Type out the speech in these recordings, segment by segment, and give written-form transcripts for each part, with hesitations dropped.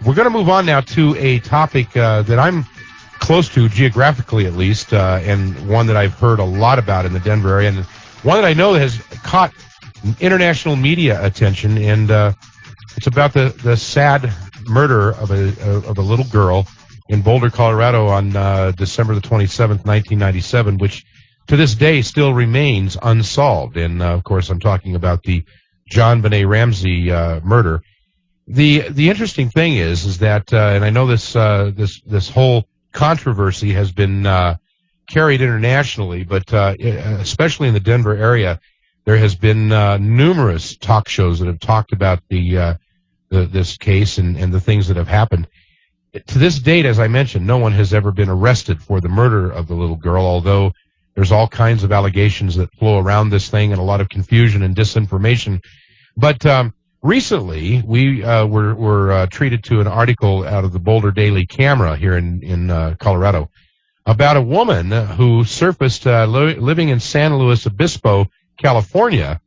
We're going to move on now to a topic that I'm close to, geographically at least, and one that I've heard a lot about in the Denver area, and one that I know has caught international media attention, and it's about the sad murder of a little girl in Boulder, Colorado on December the 27th, 1997, which to this day still remains unsolved. And, of course, I'm talking about the JonBenet Ramsey murder. The interesting thing is that, and I know this whole controversy has been carried internationally, but especially in the Denver area, there has been numerous talk shows that have talked about this case and the things that have happened. To this date, as I mentioned, no one has ever been arrested for the murder of the little girl, although there's all kinds of allegations that flow around this thing and a lot of confusion and disinformation. But recently, we were treated to an article out of the Boulder Daily Camera here in Colorado about a woman who surfaced living in San Luis Obispo, California,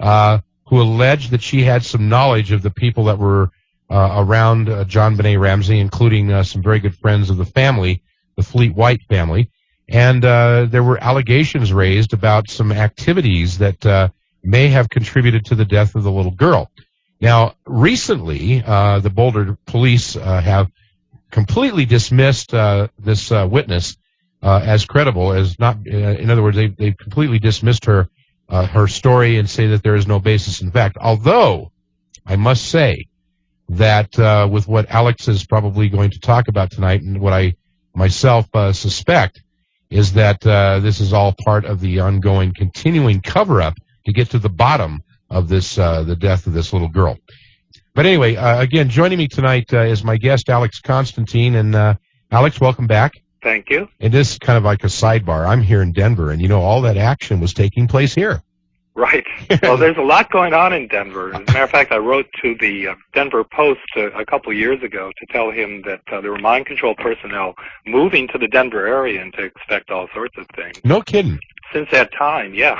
who alleged that she had some knowledge of the people that were around JonBenet Ramsey, including some very good friends of the family, the Fleet White family. And there were allegations raised about some activities that may have contributed to the death of the little girl. Now, recently, the Boulder police have completely dismissed this witness as credible, as not. In other words, they've completely dismissed her story and say that there is no basis in fact. Although, I must say that with what Alex is probably going to talk about tonight, and what I myself suspect, is that this is all part of the ongoing, continuing cover-up to get to the bottom of this, the death of this little girl. But anyway, again, joining me tonight is my guest, Alex Constantine. And Alex, welcome back. Thank you. And this is kind of like a sidebar. I'm here in Denver, and, all that action was taking place here. Right. Well, there's a lot going on in Denver. As a matter of fact, I wrote to the Denver Post a couple years ago to tell him that there were mind control personnel moving to the Denver area and to expect all sorts of things. No kidding. Since that time, yeah.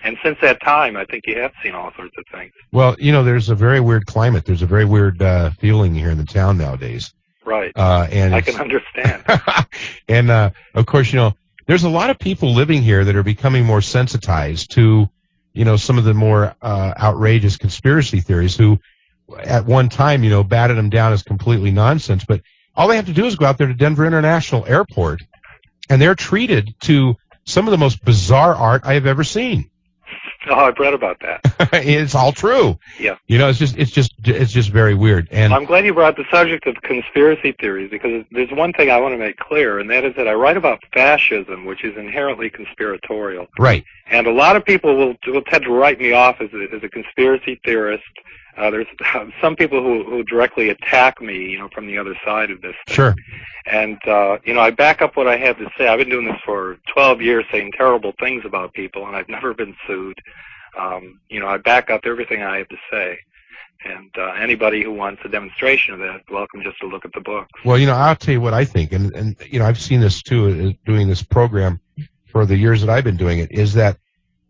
And since that time, I think you have seen all sorts of things. Well, there's a very weird climate. There's a very weird feeling here in the town nowadays. Right. And I can understand. And, of course, there's a lot of people living here that are becoming more sensitized to some of the more outrageous conspiracy theories, who at one time, batted them down as completely nonsense. But all they have to do is go out there to Denver International Airport, and they're treated to some of the most bizarre art I have ever seen. Oh, I've read about that. It's all true. Yeah. It's just very weird. And I'm glad you brought the subject of conspiracy theories, because there's one thing I want to make clear, and that is that I write about fascism, which is inherently conspiratorial. Right. And a lot of people will tend to write me off as a conspiracy theorist. There's some people who directly attack me, from the other side of this thing. Sure. And, I back up what I have to say. I've been doing this for 12 years, saying terrible things about people, and I've never been sued. I back up everything I have to say. And anybody who wants a demonstration of that, welcome just to look at the books. Well, I'll tell you what I think, and I've seen this too, doing this program for the years that I've been doing it, is that,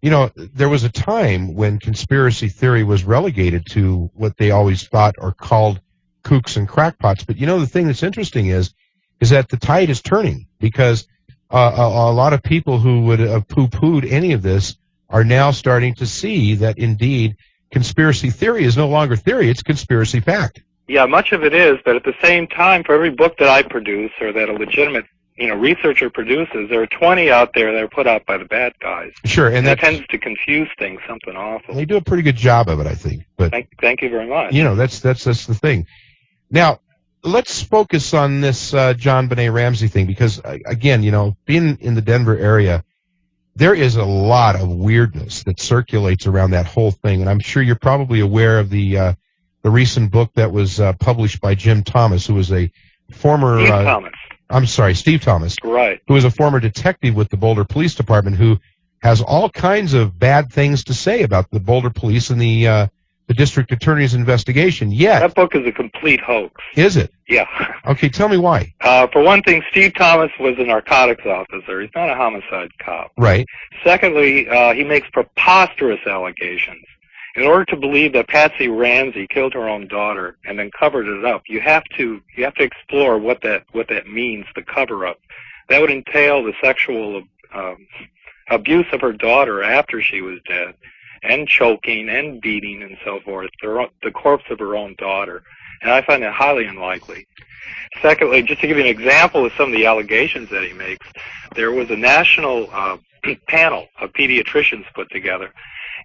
there was a time when conspiracy theory was relegated to what they always thought or called kooks and crackpots. But, the thing that's interesting is that the tide is turning, because a lot of people who would have poo-pooed any of this are now starting to see that, indeed, conspiracy theory is no longer theory, it's conspiracy fact. Yeah, much of it is, but at the same time, for every book that I produce or that a legitimate researcher produces, there are 20 out there that are put out by the bad guys. Sure, and that tends to confuse things, something awful. They do a pretty good job of it, I think. But thank you very much. That's the thing. Now, let's focus on this JonBenet Ramsey thing, because again, being in the Denver area, there is a lot of weirdness that circulates around that whole thing, and I'm sure you're probably aware of the recent book that was published by Jim Thomas, who was a former Steve Thomas. Right. Who was a former detective with the Boulder Police Department, who has all kinds of bad things to say about the Boulder Police and the district attorney's investigation. Yet that book is a complete hoax. Is it? Yeah. Okay, tell me why. For one thing, Steve Thomas was a narcotics officer. He's not a homicide cop. Right. Secondly, he makes preposterous allegations. In order to believe that Patsy Ramsey killed her own daughter and then covered it up, you have to explore what that means, the cover-up. That would entail the sexual abuse of her daughter after she was dead, and choking and beating and so forth, the corpse of her own daughter. And I find that highly unlikely. Secondly, just to give you an example of some of the allegations that he makes, there was a national panel of pediatricians put together,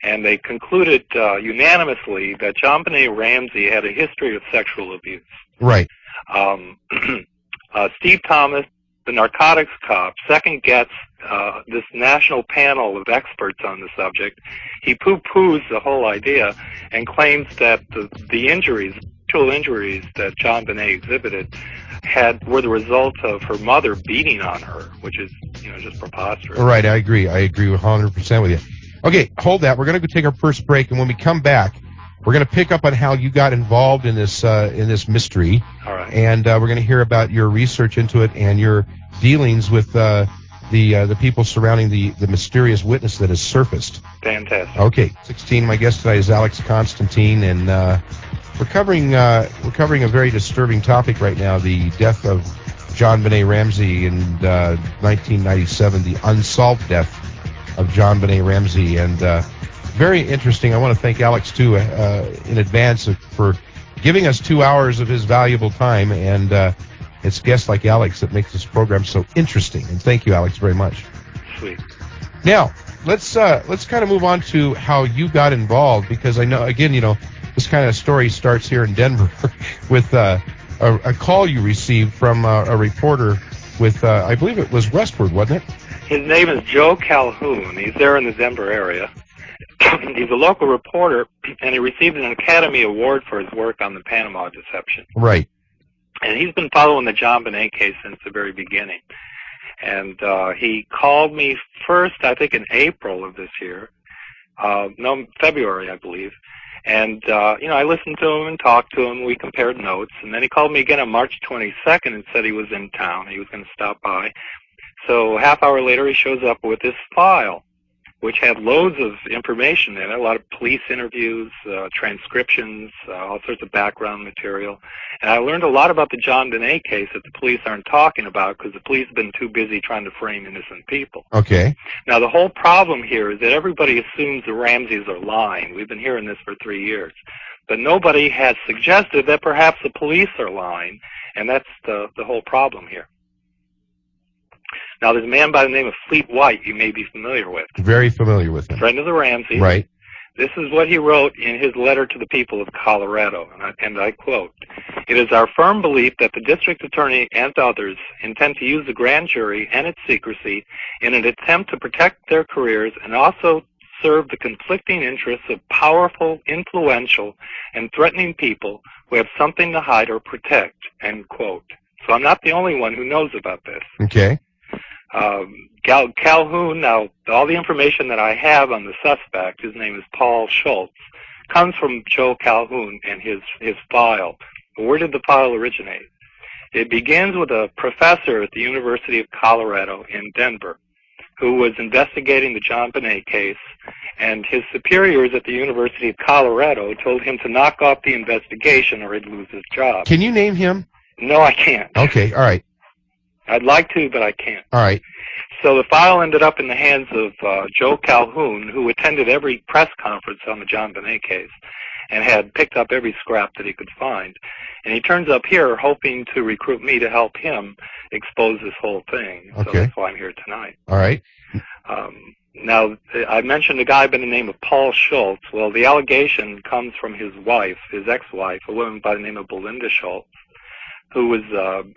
and they concluded unanimously that JonBenet Ramsey had a history of sexual abuse. Right. Steve Thomas, the narcotics cop, second gets this national panel of experts on the subject. He poo-poos the whole idea and claims that the injuries, actual injuries that JonBenet exhibited were the result of her mother beating on her, which is, just preposterous. Right, I agree 100% with you. Okay, hold that. We're going to go take our first break, and when we come back, we're going to pick up on how you got involved in this mystery. All right. And we're going to hear about your research into it and your dealings with the people surrounding the mysterious witness that has surfaced. Fantastic. Okay, 16. My guest tonight is Alex Constantine, and we're covering a very disturbing topic right now: the death of JonBenet Ramsey in 1997, the unsolved death of JonBenet Ramsey, and very interesting. I want to thank Alex too in advance for giving us 2 hours of his valuable time, and it's guests like Alex that make this program so interesting. And thank you, Alex, very much. Sweet. Now let's kind of move on to how you got involved, because I know, again, this kind of story starts here in Denver with a call you received from a reporter with I believe it was Westward, wasn't it? His name is Joe Calhoun. He's there in the Denver area. He's a local reporter, and he received an Academy Award for his work on the Panama deception. Right. And he's been following the JonBenet case since the very beginning. And he called me first, I think, in April of this year. February, I believe. And, I listened to him and talked to him. We compared notes. And then he called me again on March 22nd and said he was in town. He was going to stop by. So a half hour later, he shows up with this file, which had loads of information in it, a lot of police interviews, transcriptions, all sorts of background material. And I learned a lot about the JonBenet case that the police aren't talking about because the police have been too busy trying to frame innocent people. Okay. Now, the whole problem here is that everybody assumes the Ramseys are lying. We've been hearing this for 3 years. But nobody has suggested that perhaps the police are lying, and that's the whole problem here. Now, there's a man by the name of Fleet White you may be familiar with. Very familiar with him. Friend of the Ramseys. Right. This is what he wrote in his letter to the people of Colorado, and I quote, "It is our firm belief that the district attorney and others intend to use the grand jury and its secrecy in an attempt to protect their careers and also serve the conflicting interests of powerful, influential, and threatening people who have something to hide or protect," end quote. So I'm not the only one who knows about this. Okay. Calhoun, now, all the information that I have on the suspect, his name is Paul Schultz, comes from Joe Calhoun and his file. Where did the file originate? It begins with a professor at the University of Colorado in Denver who was investigating the JonBenet case, and his superiors at the University of Colorado told him to knock off the investigation or he'd lose his job. Can you name him? No, I can't. Okay, all right. I'd like to, but I can't. All right. So the file ended up in the hands of Joe Calhoun, who attended every press conference on the JonBenet case and had picked up every scrap that he could find. And he turns up here hoping to recruit me to help him expose this whole thing. So Okay. that's why I'm here tonight. All right. Now, I mentioned a guy by the name of Paul Schultz. Well, the allegation comes from his wife, his ex-wife, a woman by the name of Belinda Schultz, who was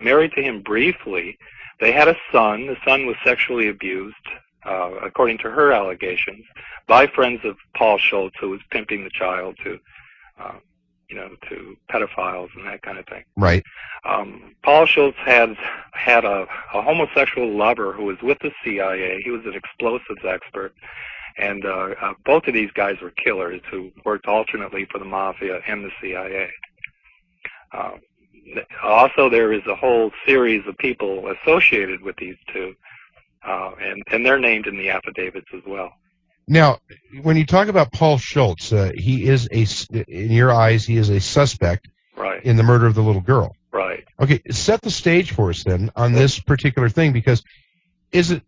married to him briefly. They had a son. The son was sexually abused, according to her allegations, by friends of Paul Schultz, who was pimping the child to pedophiles and that kind of thing. Right. Paul Schultz had a homosexual lover who was with the CIA. He was an explosives expert. And both of these guys were killers who worked alternately for the mafia and the CIA. Also, there is a whole series of people associated with these two, and they're named in the affidavits as well. Now, when you talk about Paul Schultz, he is in your eyes, he is a suspect Right. in the murder of the little girl. Right. Okay, set the stage for us then on this particular thing, because did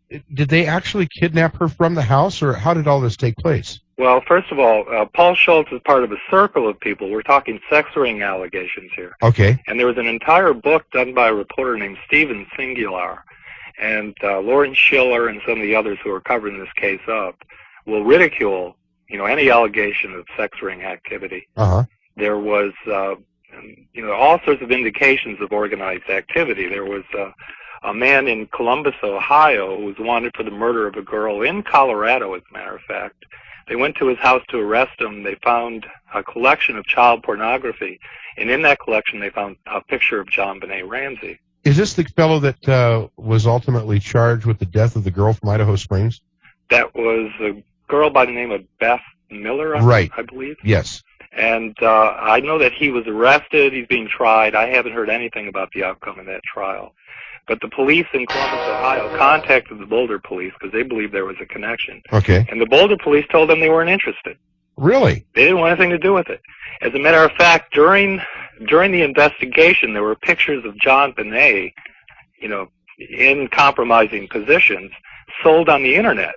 they actually kidnap her from the house, or how did all this take place? Well, first of all, Paul Schultz is part of a circle of people. We're talking sex ring allegations here. Okay. And there was an entire book done by a reporter named Steven Singular, and Lawrence Schiller and some of the others who are covering this case up will ridicule, any allegation of sex ring activity. Uh-huh. There was, all sorts of indications of organized activity. There was a man in Columbus, Ohio, who was wanted for the murder of a girl in Colorado, as a matter of fact. They went to his house to arrest him. They found a collection of child pornography, and in that collection they found a picture of JonBenet Ramsey. Is this the fellow that was ultimately charged with the death of the girl from Idaho Springs? That was a girl by the name of Beth Miller, right. I believe. Yes. And I know that he was arrested. He's being tried. I haven't heard anything about the outcome of that trial. But the police in Columbus, Ohio, contacted the Boulder police because they believed there was a connection. Okay. And the Boulder police told them they weren't interested. Really? They didn't want anything to do with it. As a matter of fact, during the investigation, there were pictures of JonBenet, in compromising positions, sold on the Internet.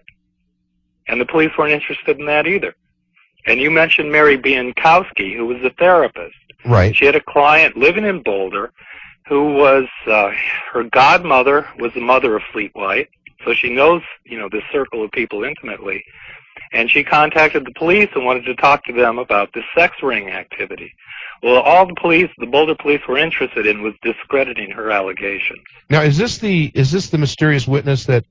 And the police weren't interested in that either. And you mentioned Mary Biankowski, who was a therapist. Right. She had a client living in Boulder who was, her godmother was the mother of Fleet White, so she knows, this circle of people intimately. And she contacted the police and wanted to talk to them about the sex ring activity. Well, all the Boulder police were interested in was discrediting her allegations. Now, is this the mysterious witness that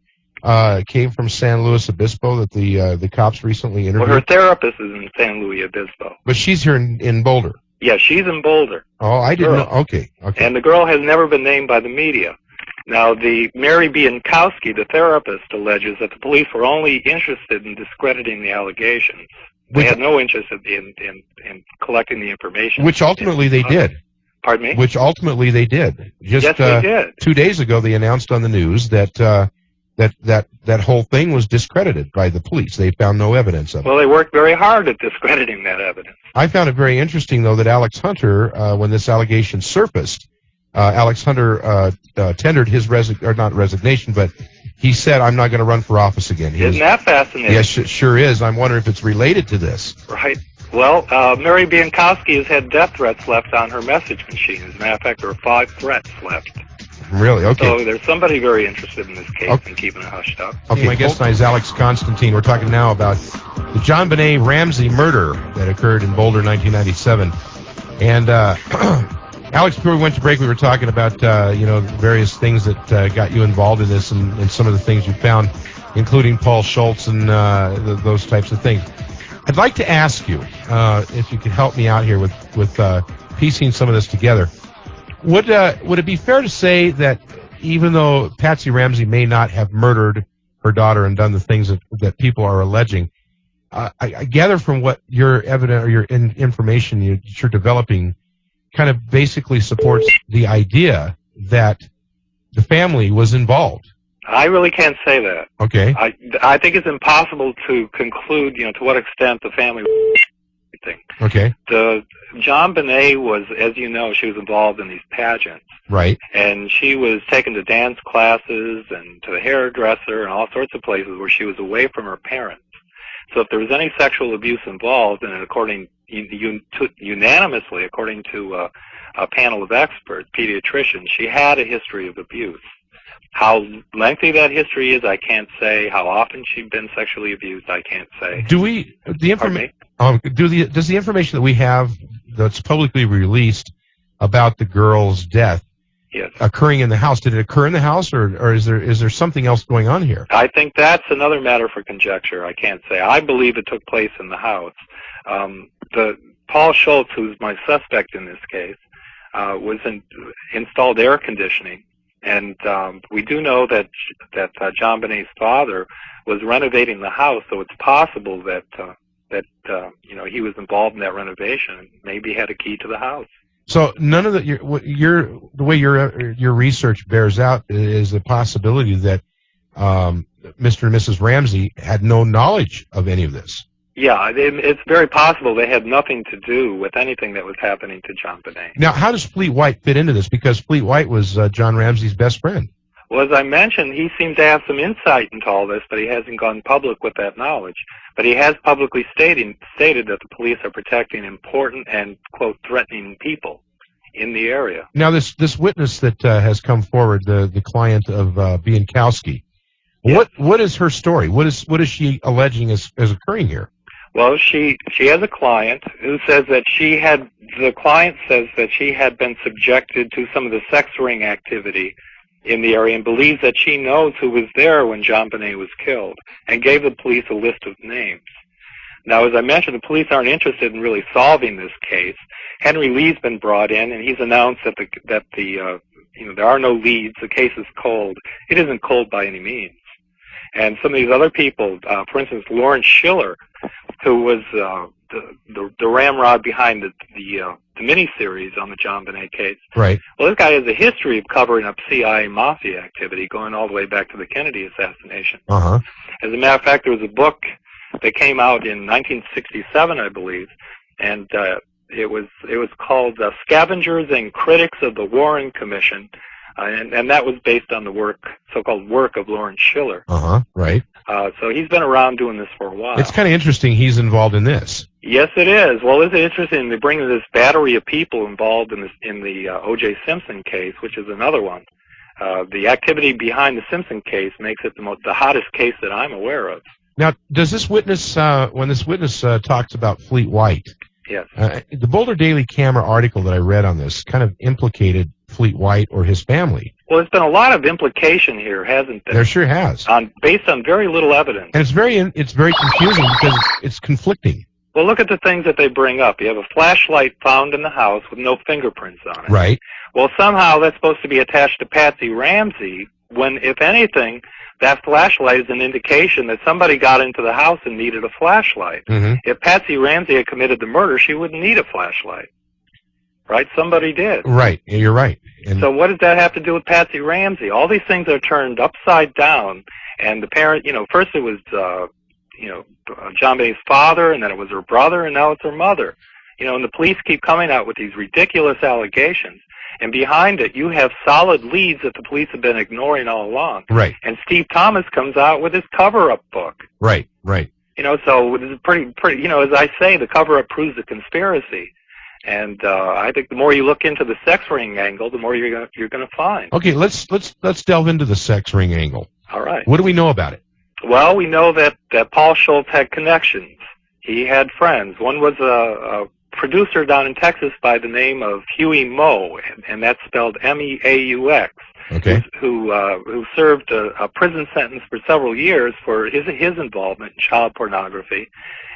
came from San Luis Obispo that the cops recently interviewed? Well, her therapist is in San Luis Obispo. But she's here in Boulder. Yeah, she's in Boulder. Oh, I didn't know. Okay. And the girl has never been named by the media. Now, the Mary Biankowski, the therapist, alleges that the police were only interested in discrediting the allegations. They had no interest in collecting the information. Which ultimately they did. Pardon me? Which ultimately they did. Yes, they did. 2 days ago, they announced on the news that that whole thing was discredited by the police. They found no evidence of it. Well, they worked very hard at discrediting that evidence. I found it very interesting, though, that Alex Hunter, when this allegation surfaced, Alex Hunter tendered his not resignation, but he said, "I'm not going to run for office again." Isn't that fascinating? Yes, it sure is. I'm wondering if it's related to this. Right. Well, Mary Biankowski has had death threats left on her message machine. As a matter of fact, there are 5 threats left. Really? Okay. So there's somebody very interested in this case and keeping it hushed up. Okay, my guest tonight is Alex Constantine. We're talking now about the JonBenet Ramsey murder that occurred in Boulder, 1997. And Alex, before we went to break, we were talking about various things that got you involved in this and some of the things you found, including Paul Schultz and those types of things. I'd like to ask you if you could help me out here with piecing some of this together. Would it be fair to say that even though Patsy Ramsey may not have murdered her daughter and done the things that people are alleging, I gather from what your evidence or your information you're developing kind of basically supports the idea that the family was involved. I really can't say that. Okay. I think it's impossible to conclude, to what extent the family was everything. Okay. The JonBenet was, as you know, she was involved in these pageants. Right. And she was taken to dance classes and to the hairdresser and all sorts of places where she was away from her parents. So if there was any sexual abuse involved, and unanimously, according to a panel of experts, pediatricians, she had a history of abuse. How lengthy that history is, I can't say. How often she'd been sexually abused, I can't say. Does the information that we have that's publicly released about the girl's death occurring in the house, did it occur in the house, or is there something else going on here? I think that's another matter for conjecture. I can't say. I believe it took place in the house. Paul Schultz, who's my suspect in this case, installed air conditioning. And we do know that JonBenet's father was renovating the house, so it's possible that he was involved in that renovation and maybe had a key to the house. So none of the way your research bears out is the possibility that Mr. and Mrs. Ramsey had no knowledge of any of this. Yeah, it's very possible they had nothing to do with anything that was happening to JonBenet. Now, how does Fleet White fit into this? Because Fleet White was John Ramsey's best friend. Well, as I mentioned, he seems to have some insight into all this, but he hasn't gone public with that knowledge. But he has publicly stated that the police are protecting important and, quote, threatening people in the area. Now, this witness that has come forward, the client of Bienkowski, yes. What is her story? What is she alleging is occurring here? Well, she has a client who says that the client says that she had been subjected to some of the sex ring activity in the area and believes that she knows who was there when JonBenet was killed and gave the police a list of names. Now, as I mentioned, the police aren't interested in really solving this case. Henry Lee's been brought in, and he's announced that there are no leads. The case is cold. It isn't cold by any means. And some of these other people, for instance, Lawrence Schiller, who was the ramrod behind the miniseries on the JonBenet case. Right. Well, this guy has a history of covering up CIA mafia activity going all the way back to the Kennedy assassination. Uh-huh. As a matter of fact, there was a book that came out in 1967, I believe, and it was called Scavengers and Critics of the Warren Commission. And that was based on the so-called work of Lawrence Schiller. Uh-huh, right. So he's been around doing this for a while. It's kind of interesting he's involved in this. Yes, it is. Well, it's interesting. They bring this battery of people involved in the O.J. Simpson case, which is another one. The activity behind the Simpson case makes it the hottest case that I'm aware of. Now, does this witness, when this witness talks about Fleet White, yes, the Boulder Daily Camera article that I read on this kind of implicated Fleet White or his family. Well, there's been a lot of implication here, hasn't there? There sure has. Based on very little evidence. And it's very confusing because it's conflicting. Well, look at the things that they bring up. You have a flashlight found in the house with no fingerprints on it. Right. Well, somehow that's supposed to be attached to Patsy Ramsey when, if anything, that flashlight is an indication that somebody got into the house and needed a flashlight. Mm-hmm. If Patsy Ramsey had committed the murder, she wouldn't need a flashlight. Right? Somebody did. Right. You're right. And so what does that have to do with Patsy Ramsey? All these things are turned upside down, and the parent, first it was, JonBenet's father, and then it was her brother, and now it's her mother. And the police keep coming out with these ridiculous allegations, and behind it you have solid leads that the police have been ignoring all along. Right. And Steve Thomas comes out with his cover-up book. Right. Right. So it's pretty, as I say, the cover-up proves the conspiracy. And I think the more you look into the sex ring angle, the more you're going to find. Okay, let's delve into the sex ring angle. All right. What do we know about it? Well, we know that Paul Schultz had connections. He had friends. One was a producer down in Texas by the name of Huey Moe, and that's spelled M-E-A-U-X. Okay. Who served a prison sentence for several years for his involvement in child pornography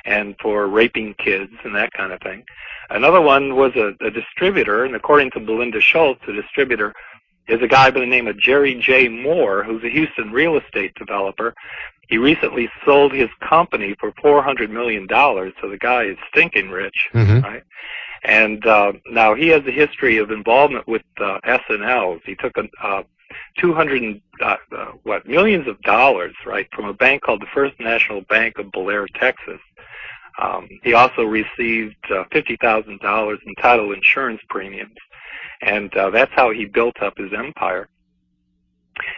and for raping kids and that kind of thing. Another one was a distributor, and according to Belinda Schultz, the distributor is a guy by the name of Jerry J. Moore, who's a Houston real estate developer. He recently sold his company for $400 million, so the guy is stinking rich, mm-hmm. right? And now he has a history of involvement with S&Ls. He took millions of dollars, right, from a bank called the First National Bank of Bel Air, Texas. He also received $50,000 in title insurance premiums, and that's how he built up his empire.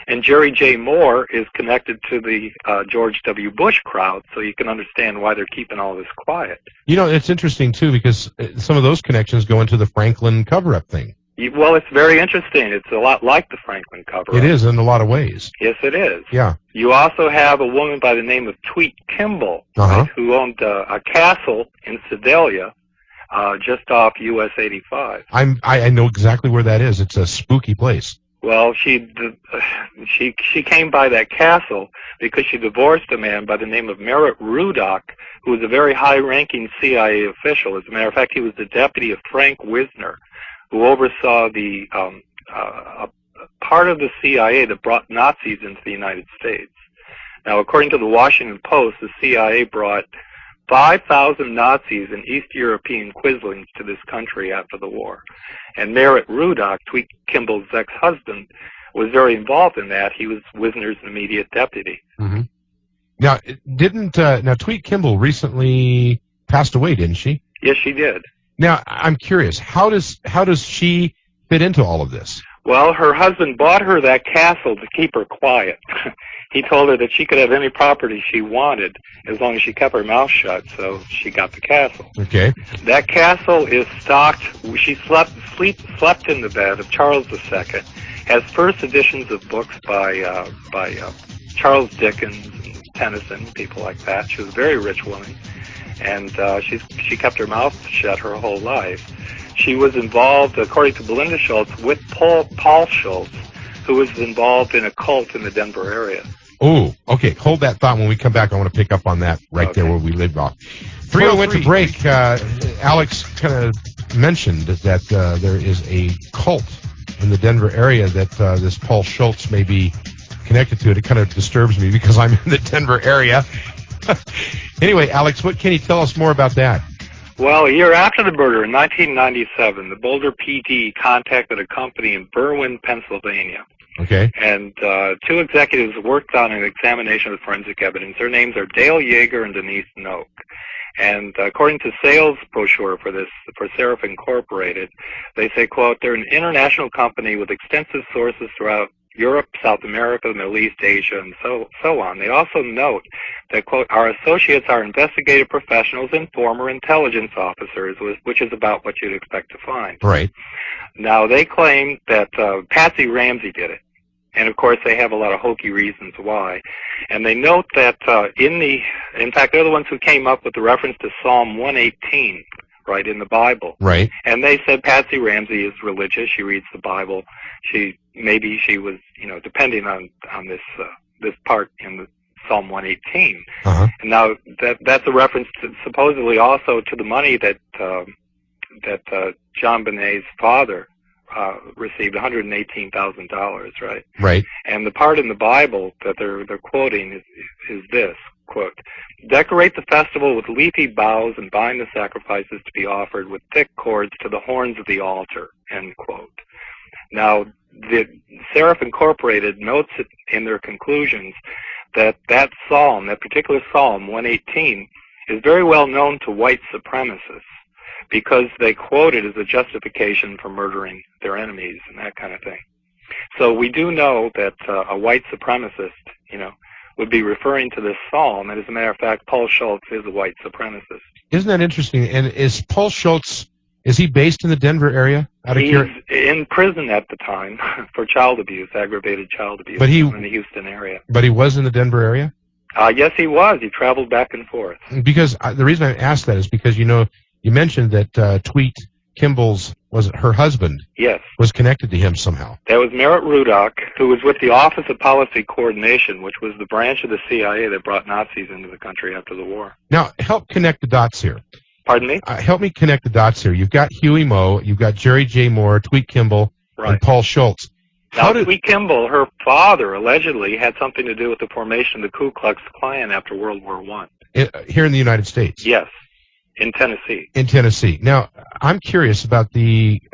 And Jerry J. Moore is connected to the George W. Bush crowd, so you can understand why they're keeping all this quiet. It's interesting, too, because some of those connections go into the Franklin cover-up thing. Well, it's very interesting. It's a lot like the Franklin cover-up. It is in a lot of ways. Yes, it is. Yeah. You also have a woman by the name of Tweet Kimball, uh-huh. right, who owned a castle in Sedalia, just off US 85. I know exactly where that is. It's a spooky place. Well, she came by that castle because she divorced a man by the name of Merritt Rudock, who was a very high-ranking CIA official. As a matter of fact, he was the deputy of Frank Wisner, who oversaw the part of the CIA that brought Nazis into the United States. Now, according to the Washington Post, the CIA brought 5,000 Nazis and East European Quislings to this country after the war. And Merritt Rudock, Tweet Kimball's ex-husband, was very involved in that. He was Wisner's immediate deputy. Mm-hmm. Now, now Tweet Kimball recently passed away, didn't she? Yes, she did. Now, I'm curious, how does she fit into all of this? Well, her husband bought her that castle to keep her quiet. He told her that she could have any property she wanted as long as she kept her mouth shut, so she got the castle. Okay. That castle is stocked. She slept in the bed of Charles II, has first editions of books by Charles Dickens and Tennyson, people like that. She was a very rich woman, and she kept her mouth shut her whole life. She was involved, according to Belinda Schultz, with Paul Schultz, who was involved in a cult in the Denver area. Oh, okay. Hold that thought. When we come back, I want to pick up on that right there where we live off. 3:03 went to break. Alex kind of mentioned that there is a cult in the Denver area that this Paul Schultz may be connected to. It kind of disturbs me because I'm in the Denver area. Anyway, Alex, what can you tell us more about that? Well, a year after the murder, in 1997, the Boulder PD contacted a company in Berwyn, Pennsylvania. Okay. And two executives worked on an examination of the forensic evidence. Their names are Dale Yeager and Denise Noak. And according to sales brochure for Seraph Incorporated, they say, quote, they're an international company with extensive sources throughout Europe, South America, the Middle East, Asia, and so on. They also note that, quote, our associates are investigative professionals and former intelligence officers, which is about what you'd expect to find. Right. Now, they claim that Patsy Ramsey did it. And, of course, they have a lot of hokey reasons why. And they note that in fact, they're the ones who came up with the reference to Psalm 118, right, in the Bible. Right. And they said Patsy Ramsey is religious. She reads the Bible. Maybe she was, depending on this part in the Psalm 118. Uh-huh. And now that's a reference to, supposedly also to the money that JonBenet's father received, $118,000, right? Right. And the part in the Bible that they're quoting is this, quote, decorate the festival with leafy boughs and bind the sacrifices to be offered with thick cords to the horns of the altar, end quote. Now, the Seraph Incorporated notes in their conclusions that psalm, that particular Psalm 118, is very well known to white supremacists because they quote it as a justification for murdering their enemies and that kind of thing. So we do know that a white supremacist, would be referring to this psalm, and as a matter of fact, Paul Schultz is a white supremacist. Isn't that interesting? And is Paul Schultz, is he based in the Denver area? He's in prison at the time for child abuse, aggravated child abuse, but in the Houston area. But he was in the Denver area? Yes, he was. He traveled back and forth. Because the reason I asked that is because, you mentioned that Tweet Kimball's, was it her husband? Yes. Was connected to him somehow. That was Merritt Rudock, who was with the Office of Policy Coordination, which was the branch of the CIA that brought Nazis into the country after the war. Now, help connect the dots here. Pardon me? Help me connect the dots here. You've got Huey Moe, you've got Jerry J. Moore, Tweet Kimball, and Paul Schultz. Now, Tweet Kimball, her father, allegedly had something to do with the formation of the Ku Klux Klan after World War I. Here in the United States? Yes. In Tennessee. In Tennessee. Now, I'm curious about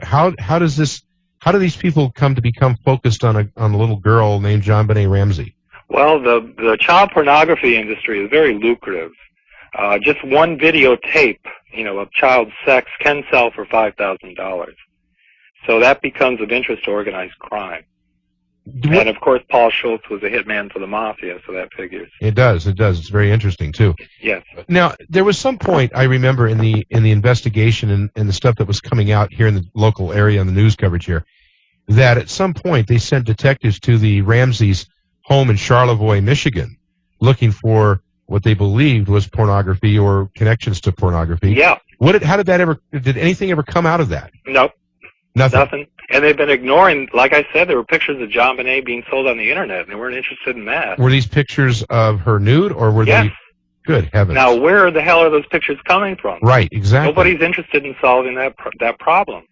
how do these people come to become focused on a little girl named JonBenet Ramsey? Well, the child pornography industry is very lucrative. Just one videotape, of child sex can sell for $5,000. So that becomes of interest to organized crime. And, of course, Paul Schultz was a hitman for the mafia, so that figures. It does. It's very interesting, too. Yes. Now, there was some point, I remember, in the investigation and the stuff that was coming out here in the local area and the news coverage here, that at some point they sent detectives to the Ramseys' home in Charlevoix, Michigan, looking for what they believed was pornography or connections to pornography. Yeah. Did anything ever come out of that? Nope. Nothing. And they've been ignoring, like I said, there were pictures of JonBenet being sold on the Internet, and they weren't interested in that. Were these pictures of her nude, or were they? Good heavens. Now, where the hell are those pictures coming from? Right, exactly. Nobody's interested in solving that problem.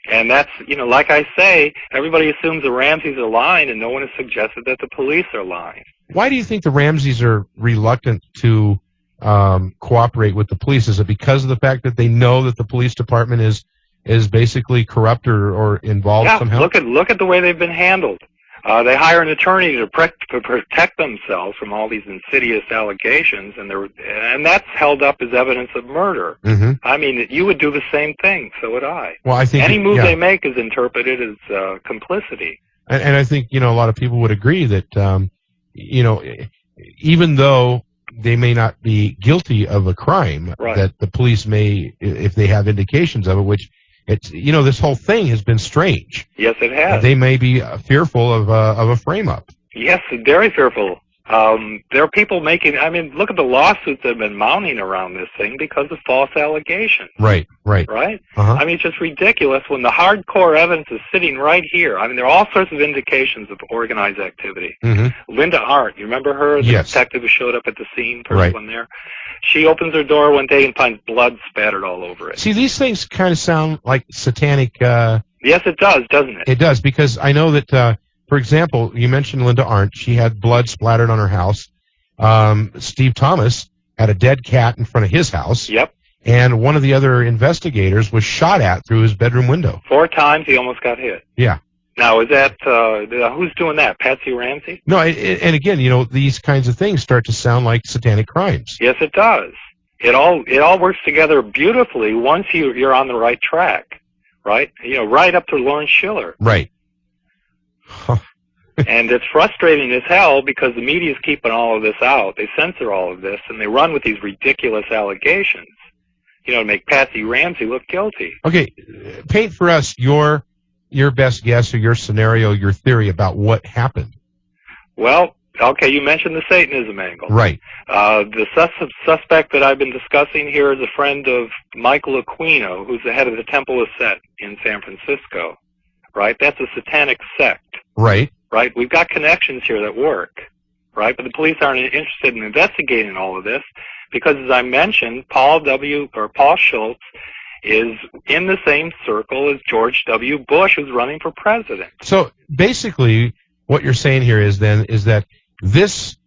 And that's, like I say, everybody assumes the Ramseys are lying, and no one has suggested that the police are lying. Why do you think the Ramseys are reluctant to cooperate with the police? Is it because of the fact that they know that the police department is basically corrupt or involved somehow? Look at the way they've been handled. They hire an attorney to protect themselves from all these insidious allegations, and that's held up as evidence of murder. Mm-hmm. I mean, you would do the same thing. So would I. Well, I think any move they make is interpreted as complicity. And I think, a lot of people would agree that, even though they may not be guilty of a crime, right, that the police may, if they have indications of it, which it's, this whole thing has been strange. Yes, it has. They may be fearful of a frame-up. Yes, very fearful. There are people look at the lawsuits that have been mounting around this thing because of false allegations. Right. Right? Uh-huh. It's just ridiculous when the hardcore evidence is sitting right here. There are all sorts of indications of organized activity. Mm-hmm. Linda Arndt, you remember her? The yes. detective who showed up at the scene, first right. one there. She opens her door one day and finds blood spattered all over it. See, these things kind of sound like satanic... Yes, it does, doesn't it? It does, because I know that... for example, you mentioned Linda Arndt. She had blood splattered on her house. Steve Thomas had a dead cat in front of his house. Yep. And one of the other investigators was shot at through his bedroom window. 4 times he almost got hit. Yeah. Now, is that, who's doing that? Patsy Ramsey? No, and again, these kinds of things start to sound like satanic crimes. Yes, it does. It all works together beautifully once you're on the right track, right? Right up to Lawrence Schiller. Right. And it's frustrating as hell because the media's keeping all of this out. They censor all of this, and they run with these ridiculous allegations, to make Patsy Ramsey look guilty. Okay, paint for us your best guess or your scenario, your theory about what happened. Well, okay, you mentioned the Satanism angle. Right. The suspect that I've been discussing here is a friend of Michael Aquino, who's the head of the Temple of Set in San Francisco. Right? That's a satanic sect. Right. Right? We've got connections here that work. Right? But the police aren't interested in investigating all of this because, as I mentioned, Paul Schultz is in the same circle as George W. Bush, who's running for president. So basically, what you're saying here is that this,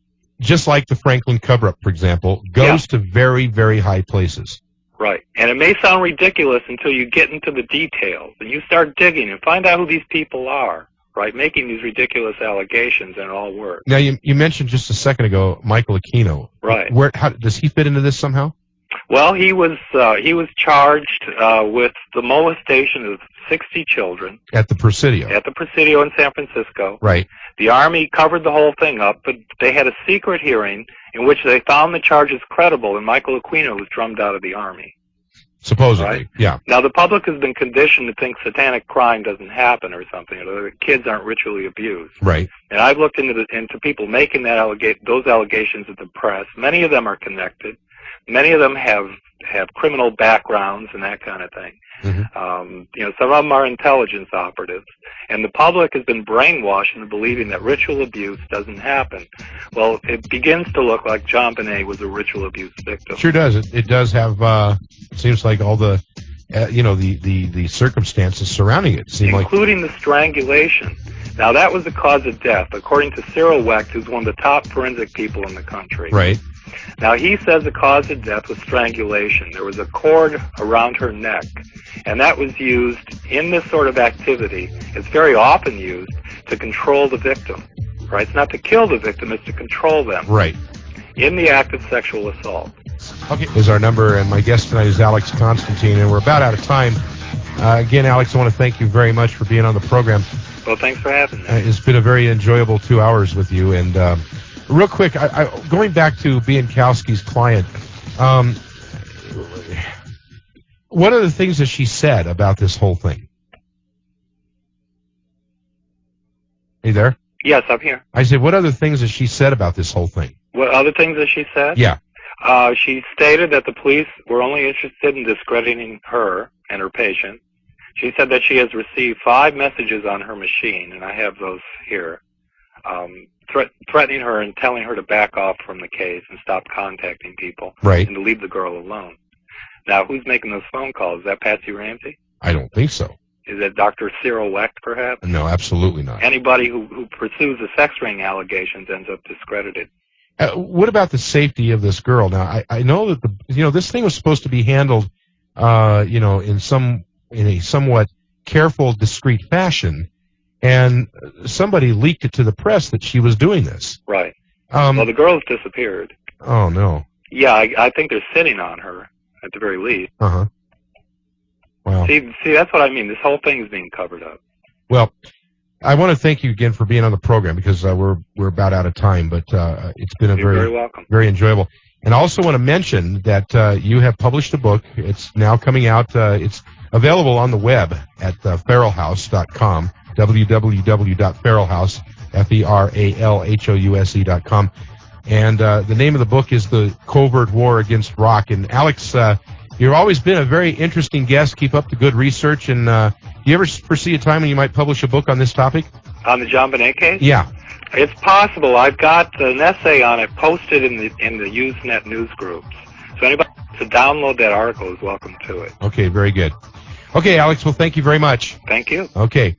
just like the Franklin cover-up, for example, goes to very, very high places. Right. And it may sound ridiculous until you get into the details and you start digging and find out who these people are, right, making these ridiculous allegations, and it all works. Now, you mentioned just a second ago Michael Aquino. Right. How does he fit into this somehow? Well, he was charged with the molestation of 60 children. At the Presidio. At the Presidio in San Francisco. Right. The Army covered the whole thing up, but they had a secret hearing in which they found the charges credible, and Michael Aquino was drummed out of the Army. Supposedly, right? Yeah. Now, the public has been conditioned to think satanic crime doesn't happen or something, or the kids aren't ritually abused. Right. And I've looked into people making those allegations at the press. Many of them are connected. Many of them have criminal backgrounds and that kind of thing. Mm-hmm. Some of them are intelligence operatives. And the public has been brainwashed into believing that ritual abuse doesn't happen. Well, it begins to look like JonBenet was a ritual abuse victim. Sure does. It does have, seems like all the, the circumstances surrounding it. Including the strangulation. Now, that was the cause of death, according to Cyril Wecht, who's one of the top forensic people in the country. Right. Now, he says the cause of death was strangulation. There was a cord around her neck, and that was used in this sort of activity. It's very often used to control the victim, right? It's not to kill the victim, it's to control them. Right. In the act of sexual assault. Okay, is our number, and my guest tonight is Alex Constantine, and we're about out of time. Again, Alex, I want to thank you very much for being on the program. Well, thanks for having me. It's been a very enjoyable 2 hours with you, and real quick, going back to Biankowski's client, what are the things that she said about this whole thing? Are you there? Yes, I'm here. I said, what other things has she said about this whole thing? What other things that she said? Yeah. She stated that the police were only interested in discrediting her and her patient. She said that she has received 5 messages on her machine, and I have those here, threatening her and telling her to back off from the case and stop contacting people. Right. And to leave the girl alone. Now, who's making those phone calls? Is that Patsy Ramsey? I don't think so. Is that Dr. Cyril Wecht, perhaps? No, absolutely not. Anybody who pursues the sex ring allegations ends up discredited. What about the safety of this girl? Now, I know that this thing was supposed to be handled, in a somewhat careful, discreet fashion, and somebody leaked it to the press that she was doing this. Right. Well, the girl's disappeared. Oh, no. Yeah, I think they're sitting on her, at the very least. Uh-huh. Wow. See, that's what I mean. This whole thing's being covered up. Well, I want to thank you again for being on the program, because we're about out of time, but it's been You're very welcome. Very enjoyable. And I also want to mention that you have published a book. It's now coming out. It's available on the web at feralhouse.com, www.feralhouse, feralhouse.com. And the name of the book is The Covert War Against Rock. And Alex, you've always been a very interesting guest. Keep up the good research. And do you ever foresee a time when you might publish a book on this topic? On the JonBenet case? Yeah. It's possible. I've got an essay on it posted in the Usenet news groups. So anybody who wants to download that article is welcome to it. Okay, very good. Okay, Alex, well, thank you very much. Thank you. Okay.